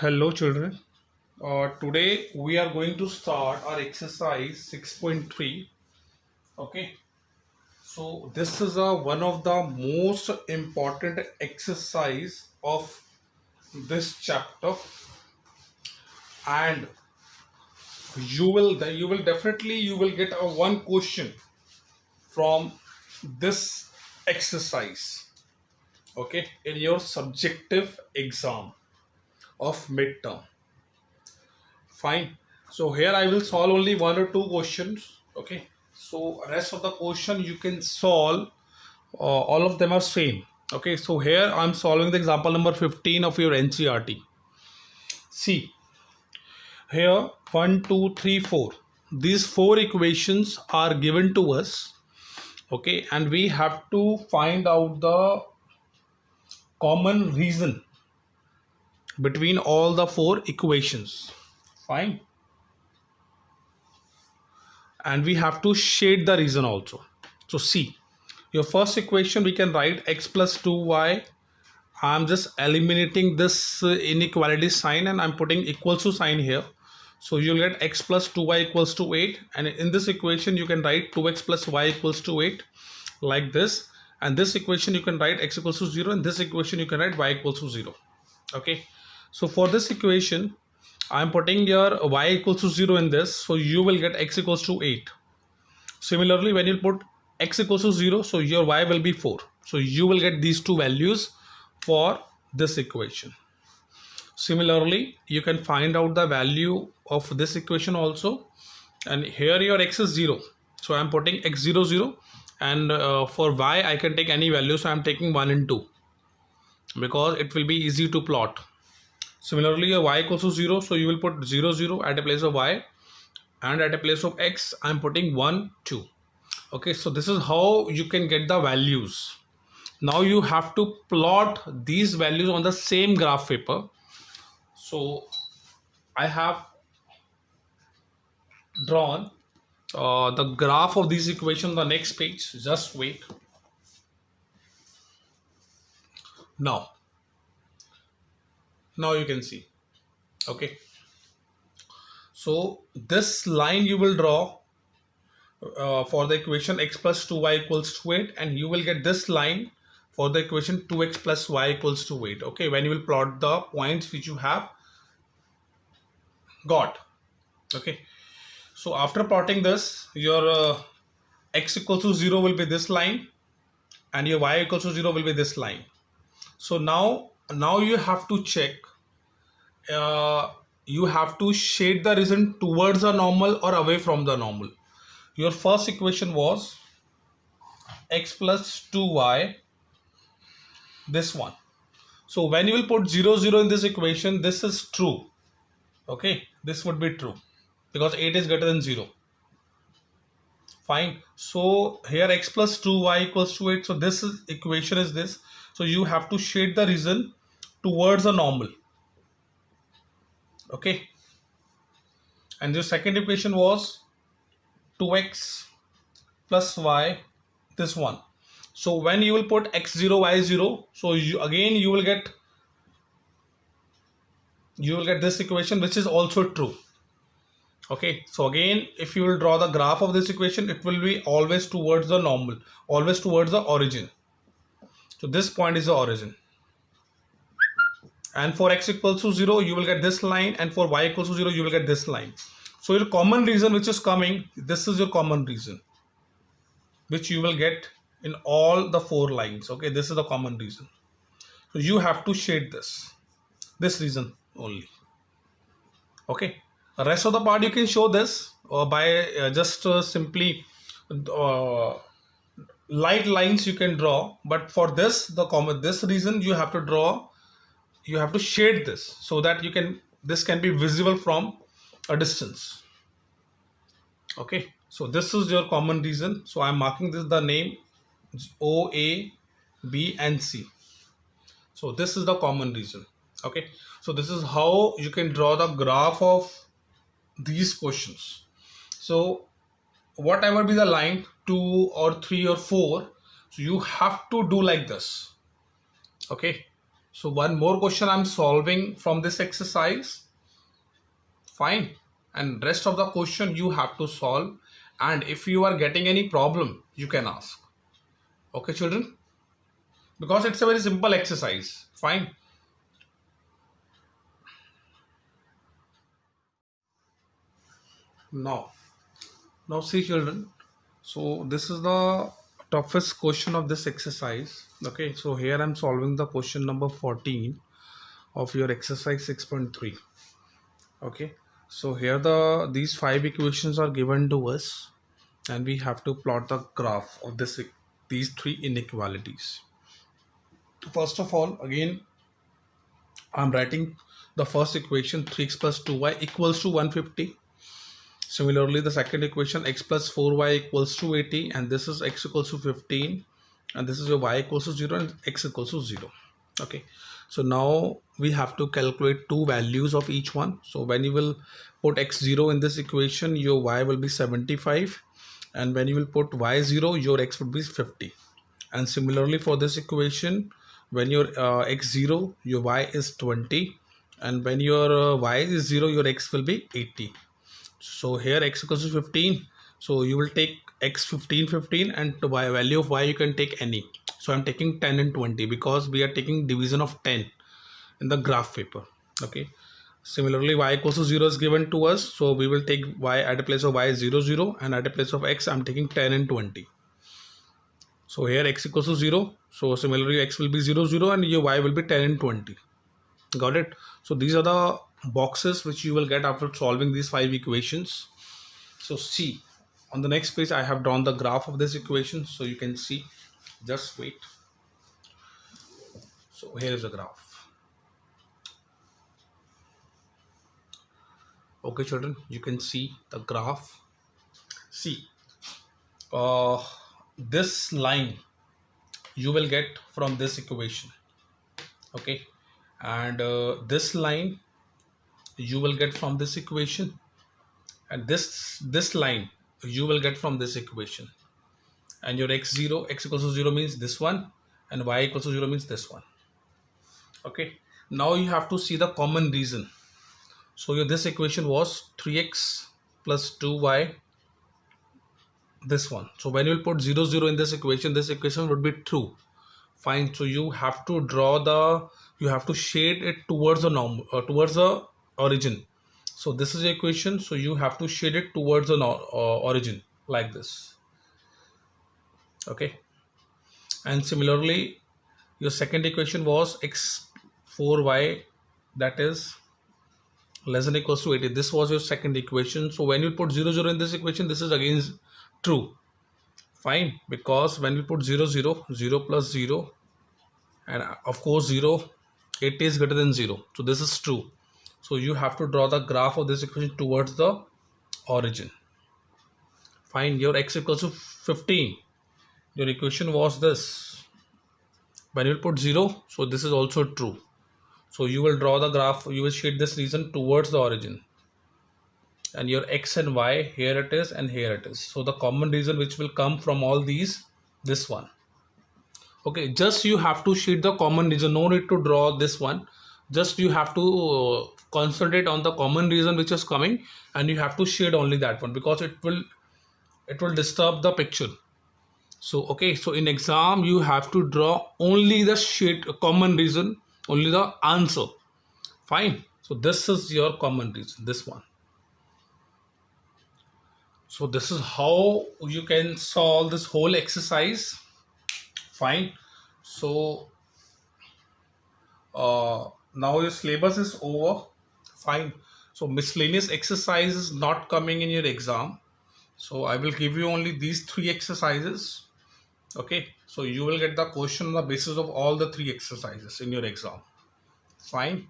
Hello children. Today we are going to start our exercise 6.3. Okay. So this is one of the most important exercise of this chapter, and you will get a one question from this exercise. Okay, in your subjective exam of midterm. Fine. So here I will solve only one or two questions. Okay. So rest of the question you can solve. All of them are same. Okay. So here I'm solving the example number 15 of your NCRT. See here 1, 2, 3, 4. These four equations are given to us. Okay, and we have to find out the common reason between all the four equations. Fine. And we have to shade the reason also. So see, your first equation we can write x plus 2y. I'm just eliminating this inequality sign and I'm putting equals to sign here. So you'll get x plus 2y equals to 8, and in this equation you can write 2x plus y equals to 8 like this, and this equation you can write x equals to 0, and this equation you can write y equals to 0. Okay, so for this equation I'm putting your y equals to 0 in this, so you will get x equals to 8. Similarly, when you put x equals to 0, so your y will be 4. So you will get these two values for this equation. Similarly, you can find out the value of this equation also. And here your x is 0. So I am putting x 0, 0. And for y, I can take any value. So I am taking 1 and 2. Because it will be easy to plot. Similarly, your y equals to 0. So you will put 0, 0 at a place of y. And at a place of x, I am putting 1, 2. Okay, so this is how you can get the values. Now you have to plot these values on the same graph paper. So I have drawn the graph of these equations on the next page. Just wait. Now you can see. Okay, so this line you will draw for the equation x plus 2y equals to 8, and you will get this line for the equation 2x plus y equals to 8. Okay, when you will plot the points which you have got. Okay, so after plotting this, your x equals to 0 will be this line, and your y equals to 0 will be this line. So now you have to check, you have to shade the region towards the normal or away from the normal. Your first equation was x plus 2y, this one. So when you will put 0, 0 in this equation, this is true. Okay, this would be true because 8 is greater than 0. Fine. So here x plus 2y equals to 8. So this equation is this. So you have to shade the region towards the normal. Okay. And the second equation was 2x plus y, this one. So when you will put x0, y0, so you will get this equation, which is also true. Okay, so again, if you will draw the graph of this equation, it will be always towards the normal, always towards the origin. So this point is the origin. And for x equals to 0, you will get this line, and for y equals to 0, you will get this line. So your common reason which is coming, this is your common reason, which you will get in all the four lines. Okay, this is the common reason. So you have to shade this reason only. Okay, the rest of the part you can show this by just simply light lines you can draw, but for this reason you have to draw, you have to shade this so that this can be visible from a distance. Okay, so this is your common reason. So I'm marking this the name O, A, B and C. So this is the common reason. Okay, so this is how you can draw the graph of these questions. So whatever be the line 2 or 3 or 4, so you have to do like this. Okay, So one more question I'm solving from this exercise. Fine. And rest of the question you have to solve. And if you are getting any problem, you can ask. Okay, children? Because it's a very simple exercise. Fine. Now see, children. So this is the toughest question of this exercise. Okay, so here I'm solving the question number 14 of your exercise 6.3. Okay, so here these five equations are given to us, and we have to plot the graph of these three inequalities. First of all, again, I'm writing the first equation, 3x plus 2y equals to 150. Similarly, the second equation, x plus 4y equals to 80, and this is x equals to 15, and this is your y equals to 0 and x equals to 0. Okay, so now we have to calculate two values of each one. So when you will put x0 in this equation, your y will be 75, and when you will put y0, your x would be 50. And similarly for this equation, when your x0, your y is 20, and when your y is 0, your x will be 80. So here x equals to 15, so you will take x 15 15, and the value of y you can take any. So I'm taking 10 and 20 because we are taking division of 10 in the graph paper. Okay, similarly y equals to 0 is given to us, so we will take y at a place of y 0 0, and at a place of x I'm taking 10 and 20. So here x equals to 0, so similarly x will be 0 0, and your y will be 10 and 20. Got it? So these are the boxes which you will get after solving these five equations. So see, on the next page I have drawn the graph of this equation, so you can see. Just wait. So here is the graph. Okay, children, you can see the graph. See, this line you will get from this equation. Okay, and this line you will get from this equation, and this line you will get from this equation. And your x equals to 0 means this one, and y equals to 0 means this one. Okay, now you have to see the common reason. So this equation was 3x plus 2y, this one. So when you will put 0 0 in this equation would be true. Fine. So you have to you have to shade it towards the towards the origin. So this is the equation, so you have to shade it towards the origin like this. Okay, and similarly your second equation was x 4y, that is less than equals to 80. This was your second equation. So when you put 0 0 in this equation, this is again true. Fine, because when we put 0 0, 0 plus 0, and of course 0, 80 is greater than 0, so this is true. So you have to draw the graph of this equation towards the origin. Fine, your x equals to 15, your equation was this. When you put 0, so this is also true. So you will draw the graph, you will shade this region towards the origin. And your x and y, here it is and here it is. So the common reason which will come from all these, this one. Okay, just you have to shade the common reason, no need to draw this one. Just you have to concentrate on the common reason which is coming, and you have to shade only that one, because it will disturb the picture. So okay, so in exam you have to draw only the shade common reason, only the answer. Fine, so this is your common reason, this one. So this is how you can solve this whole exercise. Fine, so now your syllabus is over. Fine, so miscellaneous exercise is not coming in your exam, so I will give you only these three exercises. Okay, so you will get the question on the basis of all the three exercises in your exam. Fine.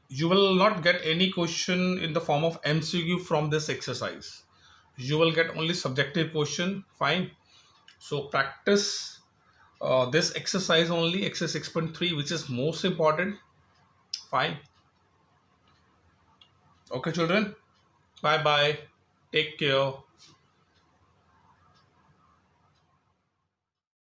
You will not get any question in the form of MCQ from this exercise. You will get only subjective question. Fine. So practice this exercise only, exercise 6.3, which is most important. Fine. Okay, children. Bye bye. Take care.